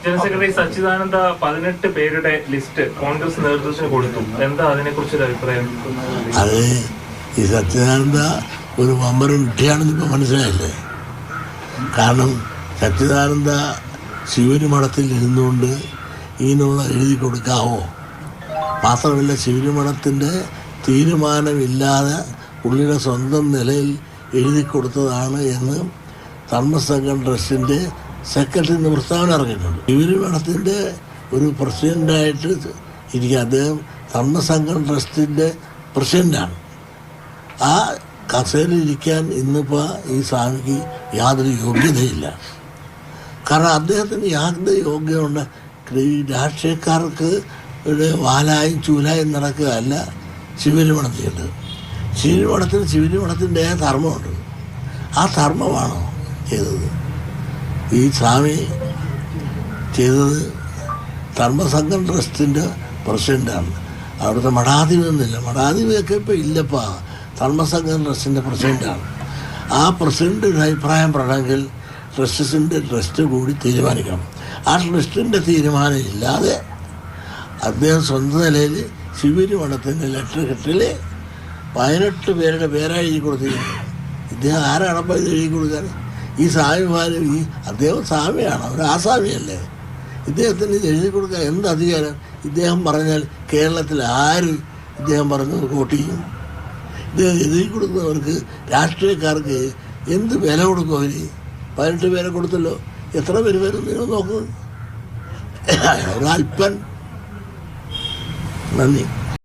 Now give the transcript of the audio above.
General secretary സച്ചിദാനന്ദ 18 പേരുടെ list Congress നേതൃത്വത്തിന് കൊടുത്തു. എന്താ അതിനെ കുറിച്ചൊരു അഭിപ്രായം? അത് ഈ സച്ചിദാനന്ദ ഒരു വമ്പൻ വിഡ്ഢിയാണെന്ന് ഇപ്പം മനസ്സിലായില്ലേ? കാരണം സച്ചിദാനന്ദ ശിവന് മഠത്തിൽ ഇരുന്നുകൊണ്ട് ഇതിനുള്ള എഴുതി കൊടുക്കാവോ? മാത്രമല്ല ശിവന് മഠത്തിൻ്റെ തീരുമാനമില്ലാതെ പുള്ളിയുടെ സ്വന്തം നിലയിൽ എഴുതി കൊടുത്തതാണ് എന്ന് ധർമ്മസംഘം ട്രസ്റ്റിൻ്റെ സെക്രട്ടറി ഇന്ന് പ്രസ്താവന ഇറങ്ങിയിട്ടുണ്ട്. ശിവന് മഠത്തിൻ്റെ ഒരു പ്രസിഡൻ്റായിട്ട് ഇരിക്കുക. അദ്ദേഹം ധർമ്മസംഘം ട്രസ്റ്റിൻ്റെ പ്രസിഡൻ്റാണ്. ആ കസേരയിലിരിക്കാൻ ഇന്നിപ്പോൾ ഈ സ്വാമിക്ക് യാതൊരു യോഗ്യതയില്ല. കാരണം അദ്ദേഹത്തിന് യാതൊരു യോഗ്യതയുണ്ട്. ഈ രാഷ്ട്രീയക്കാർക്ക് വാലായും ചൂലായും നടക്കുകയല്ല ശിവന് മഠത്തിൻ്റെ. ശിവന് മഠത്തിൻ്റെ ധർമ്മമുണ്ട്. ആ ധർമ്മമാണോ ചെയ്തത്? ഈ സ്വാമി ചെയ്തത് ധർമ്മസംഘം ട്രസ്റ്റിൻ്റെ പ്രസിഡൻ്റാണ്. അവിടുത്തെ മഠാധിപതിയൊന്നുമില്ല. മഠാധിപതിയൊക്കെ ഇപ്പോൾ ഇല്ലപ്പാ. ധർമ്മസംഘം ട്രസ്റ്റിൻ്റെ പ്രസിഡൻ്റാണ്. ആ പ്രസിഡൻ്റ് ഒരു അഭിപ്രായം പറയണമെങ്കിൽ ട്രസ്റ്റ് കൂടി തീരുമാനിക്കണം. ആ ട്രസ്റ്റിൻ്റെ തീരുമാനം ഇല്ലാതെ അദ്ദേഹം സ്വന്തം നിലയിൽ ശിവന് മഠത്തിൻ്റെ ലെറ്റർ കെട്ടിൽ 18 പേരുടെ പേരായി എഴുതി കൊടുത്തിരിക്കുന്നു. ഇദ്ദേഹം ആരാണപ്പോൾ ഇത് എഴുതി കൊടുക്കാൻ? ഈ സ്വാമിമാരും അദ്ദേഹം സ്വാമിയാണ്, അവർ ആസാമിയല്ലേ? ഇദ്ദേഹത്തിന് ഇത് എഴുതി കൊടുക്കാൻ എന്ത് അധികാരം? ഇദ്ദേഹം പറഞ്ഞാൽ കേരളത്തിൽ ആര് ഇദ്ദേഹം പറഞ്ഞു വോട്ട് ചെയ്യും? ഇദ്ദേഹം എഴുതി കൊടുക്കുന്നവർക്ക് രാഷ്ട്രീയക്കാർക്ക് എന്ത് വില കൊടുക്കും? അവർ 18 പേരെ കൊടുത്തല്ലോ. എത്ര പേര് വരും നിങ്ങൾ നോക്കുന്നത്? ഒരൽപ്പൻ. നന്ദി.